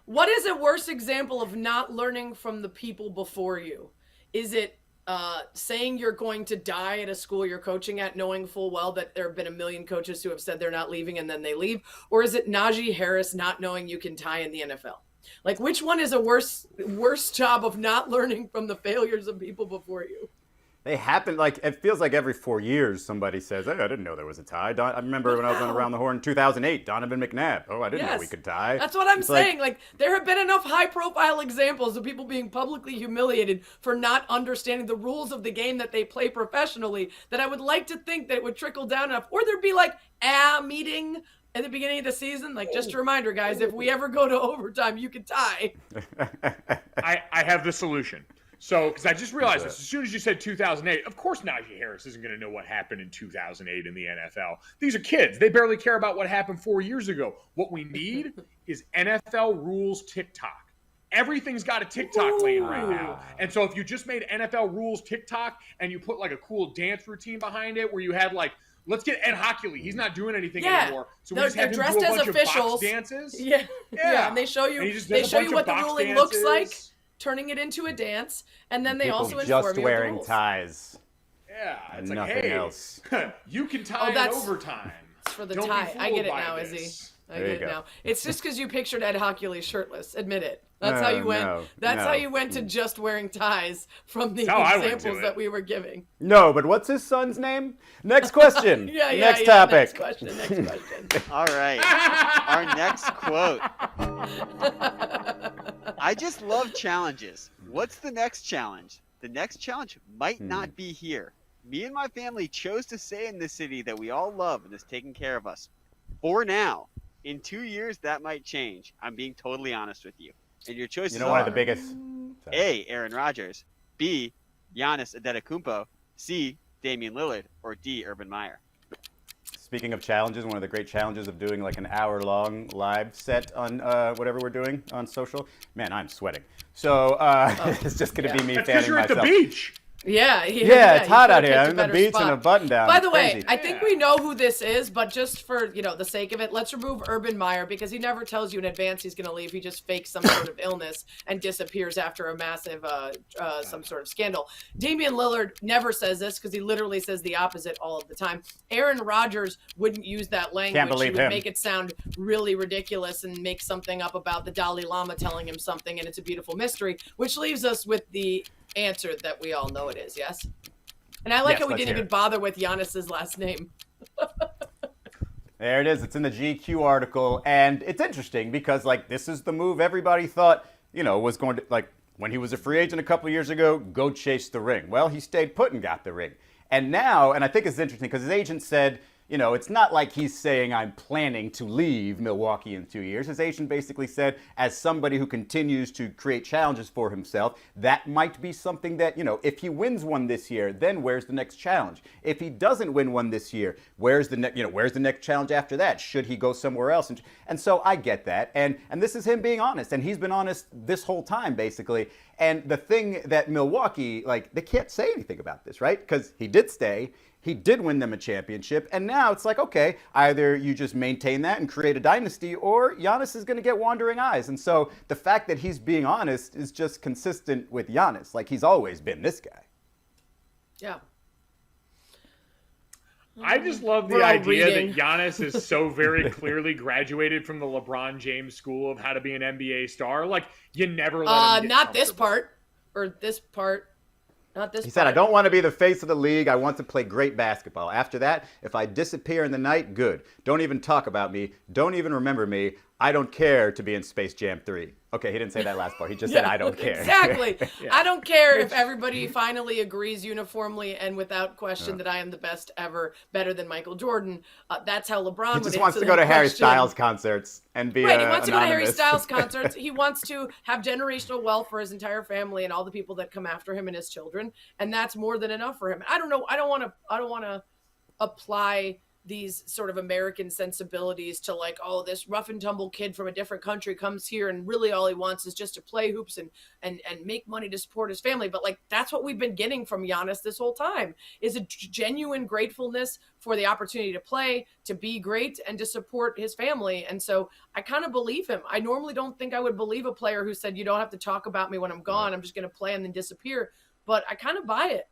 what is a worse example of not learning from the people before you? Is it saying you're going to die at a school you're coaching at, knowing full well that there have been a million coaches who have said they're not leaving and then they leave? Or is it Najee Harris not knowing you can tie in the NFL? Like, which one is a worse job of not learning from the failures of people before you? They happen, it feels like every 4 years somebody says, hey, I didn't know there was a tie. I remember when I was on Around the Horn in 2008, Donovan McNabb. Oh, I didn't know we could tie. That's what I'm saying. There have been enough high-profile examples of people being publicly humiliated for not understanding the rules of the game that they play professionally that I would like to think that it would trickle down enough. Or there'd be meeting at the beginning of the season. Just a reminder, guys, if we ever go to overtime, you can tie. I have the solution. So, because I just realized this, as soon as you said 2008, of course Najee Harris isn't going to know what happened in 2008 in the NFL. These are kids. They barely care about what happened 4 years ago. What we need is NFL rules TikTok. Everything's got a TikTok lane right now. And so if you just made NFL rules TikTok and you put a cool dance routine behind it where you had let's get Ed Hockley. He's not doing anything anymore. So we just have him do a bunch of box dances. Yeah. And they show you what the ruling looks like, turning it into a dance, and then they people also just inform you wearing of the rules. ties. Yeah, it's and like, nothing hey, else. You can tie in overtime. It's for the Don't tie. I get it now, this. Izzy. I get it now. It's just because you pictured Ed Hockley shirtless. Admit it. That's how you went. How you went to just wearing ties from the examples that we were giving. No, but what's his son's name? Next question. Next topic. Next question. All right. Our next quote. I just love challenges. What's the next challenge? The next challenge might not be here. Me and my family chose to stay in this city that we all love and is taking care of us. For now. In 2 years, that might change. I'm being totally honest with you. And your choices are one of the biggest. A, Aaron Rodgers, B, Giannis Antetokounmpo, C, Damian Lillard, or D, Urban Meyer. Speaking of challenges, one of the great challenges of doing an hour-long live set on whatever we're doing on social. Man, I'm sweating. So it's just going to be me fanning myself. Because you're at the beach. Yeah, it's hot out here. I'm in the beach spot. and a button down. By the way, I think we know who this is, but just for the sake of it, let's remove Urban Meyer because he never tells you in advance he's going to leave. He just fakes some sort of illness and disappears after a massive some sort of scandal. Damian Lillard never says this because he literally says the opposite all of the time. Aaron Rodgers wouldn't use that language. Can't believe he would him. make it sound really ridiculous and make something up about the Dalai Lama telling him something, and it's a beautiful mystery, which leaves us with the answer that we all know it is, yes? And I like how we didn't even bother with Giannis's last name. There it is. It's in the GQ article, and it's interesting because, this is the move everybody thought, was going to, when he was a free agent a couple of years ago, go chase the ring. Well, he stayed put and got the ring. And now, and I think it's interesting because his agent said, it's not like he's saying I'm planning to leave Milwaukee in 2 years. His agent basically said, as somebody who continues to create challenges for himself, that might be something that, if he wins one this year, then where's the next challenge? If he doesn't win one this year, where's the next challenge after that? Should he go somewhere else? And so I get that. And this is him being honest. And he's been honest this whole time, basically. And the thing that Milwaukee, they can't say anything about this, right? Because he did stay. He did win them a championship, and now it's okay, either you just maintain that and create a dynasty, or Giannis is going to get wandering eyes. And so the fact that he's being honest is just consistent with Giannis. He's always been this guy. Yeah. I just love the idea that Giannis is so very clearly graduated from the LeBron James school of how to be an NBA star. You never let him get not this part, or this part. Not this He said, I don't want to be the face of the league. I want to play great basketball. After that, if I disappear in the night, good. Don't even talk about me. Don't even remember me. I don't care to be in Space Jam 3. Okay, he didn't say that last part. He just said, I don't care. Exactly. I don't care if everybody finally agrees uniformly and without question that I am the best ever, better than Michael Jordan. That's how LeBron would He just wants to go to Harry Styles concerts and be Right, he wants to go to Harry anonymous. Styles concerts. He wants to have generational wealth for his entire family and all the people that come after him and his children, and that's more than enough for him. I don't know. I don't want to apply these sort of American sensibilities to this rough and tumble kid from a different country comes here and really all he wants is just to play hoops and make money to support his family. But that's what we've been getting from Giannis this whole time, is a genuine gratefulness for the opportunity to play, to be great, and to support his family. And so I kind of believe him. I normally don't think I would believe a player who said, you don't have to talk about me when I'm gone. I'm just going to play and then disappear. But I kind of buy it.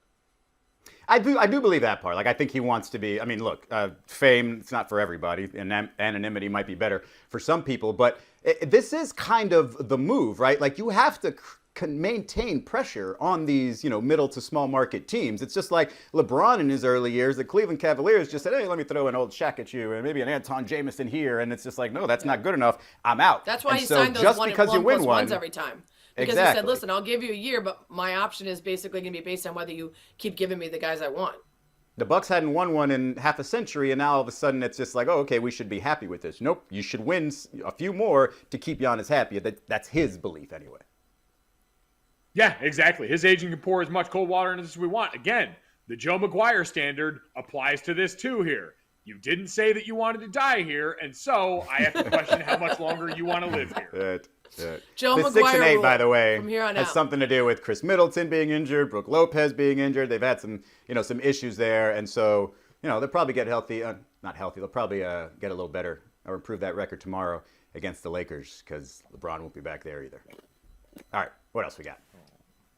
I do believe that part. I think he wants to be. I mean, look, fame, it's not for everybody, and anonymity might be better for some people. But this is kind of the move, right? You have to maintain pressure on these, middle to small market teams. It's just like LeBron in his early years. The Cleveland Cavaliers just said, hey, let me throw an old Shaq at you and maybe an Anton Jameson here. And it's just no, that's not good enough. I'm out. That's why he signed those just one because you win ones one every time. Because exactly. he said, listen, I'll give you a year, but my option is basically going to be based on whether you keep giving me the guys I want. The Bucks hadn't won one in half a century, and now all of a sudden it's just oh, okay, we should be happy with this. Nope, you should win a few more to keep Giannis happy. That's his belief anyway. Yeah, exactly. His agent can pour as much cold water into this as we want. Again, the Joe McGuire standard applies to this too here. You didn't say that you wanted to die here, and so I have to question how much longer you want to live here. Joe the McGuire 6 and 8, by the way, from here on has out. something to do with Chris Middleton being injured, Brook Lopez being injured. They've had some, some issues there, and so, they'll probably get healthy. Not healthy. They'll probably get a little better or improve that record tomorrow against the Lakers because LeBron won't be back there either. All right, what else we got?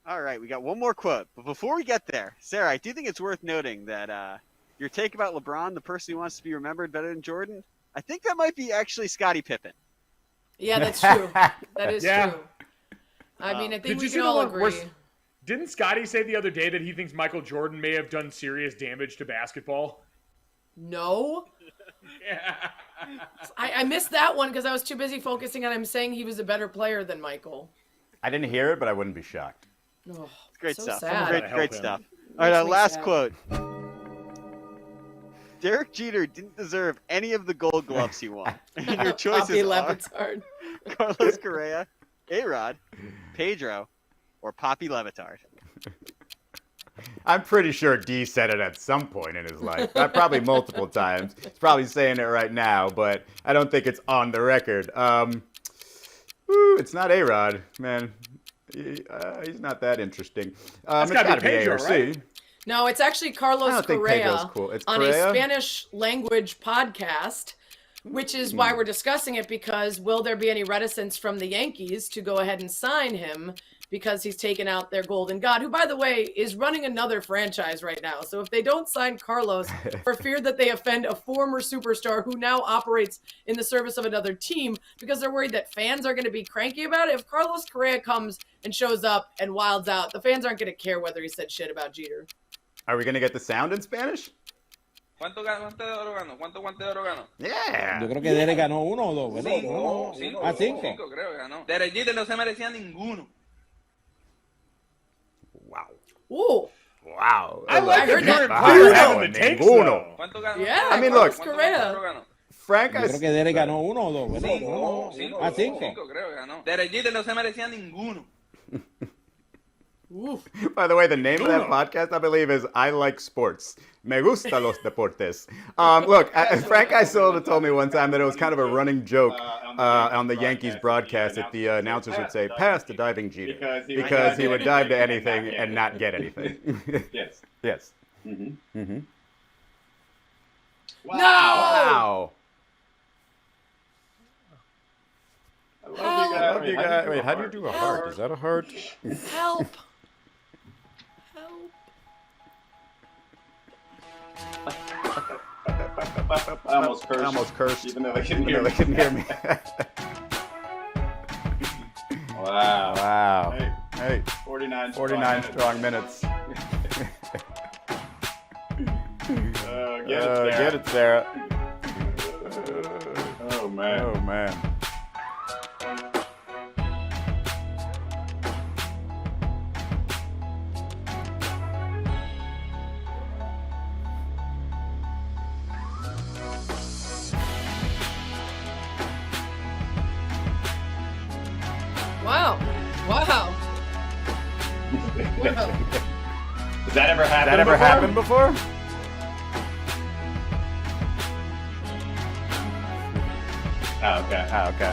All right, we got one more quote, but before we get there, Sarah, I do think it's worth noting that your take about LeBron, the person who wants to be remembered better than Jordan, I think that might be actually Scottie Pippen. Yeah, that's true. That is Yeah. true. I mean, I think Did we you can see the all one agree. where- Didn't Scotty say the other day that he thinks Michael Jordan may have done serious damage to basketball? No. Yeah. I missed that one because I was too busy focusing on him saying he was a better player than Michael. I didn't hear it, but I wouldn't be shocked. Oh, It's great so stuff. sad. Great him. stuff. All right, our me last sad. quote. Derek Jeter didn't deserve any of the Gold Gloves he won. And your choices Poppy are Levitard. Carlos Correa, A-Rod, Pedro, or Poppy Levitard. I'm pretty sure D said it at some point in his life. Probably multiple times. He's probably saying it right now, but I don't think it's on the record. It's not A-Rod, man. He's not that interesting. It's got to be Pedro, right? No, it's actually Carlos Correa cool. It's on Correa? a Spanish language podcast, which is why we're discussing it, because will there be any reticence from the Yankees to go ahead and sign him because he's taken out their golden god, who, by the way, is running another franchise right now. So if they don't sign Carlos for fear that they offend a former superstar who now operates in the service of another team because they're worried that fans are going to be cranky about it, if Carlos Correa comes and shows up and wilds out, the fans aren't going to care whether he said shit about Jeter. Are we going to get the sound in Spanish? ¿Cuánto guante de oro ganó? ¿Cuántos guantes de oro ganó? Yeah. Yo creo que Derek ganó 1 o 2, ¿verdad? Cinco creo que ganó. Derek Jeter no se merecía ninguno. Wow. Ooh. Wow. I like heard the that. player having the takes, though. ¿Cuánto ganó? Yeah, I mean, look. Correa. Frank, Yo creo que Derek ganó 1 o 2, ¿verdad? Cinco creo que ganó. Derek Jeter no se merecía ninguno. By the way, the name of that podcast, I believe, is I Like Sports. Me gusta los deportes. Look, Frank Isola told me one time that it was kind of a running joke on the Yankees broadcast that the announcers would say, pass the diving Jeter. Because he would dive to anything and not get anything. Yes. Yes. Mm-hmm. Mm-hmm. No! Wow. I love you guys. Wait, how do you do a heart? Is that a heart? Help. I almost cursed. Even though they couldn't hear me. Wow. Wow. Hey, 49 strong minutes. Get it, Sarah. Oh, man. Oh, man. Wow. Does that ever happen before? Oh, okay.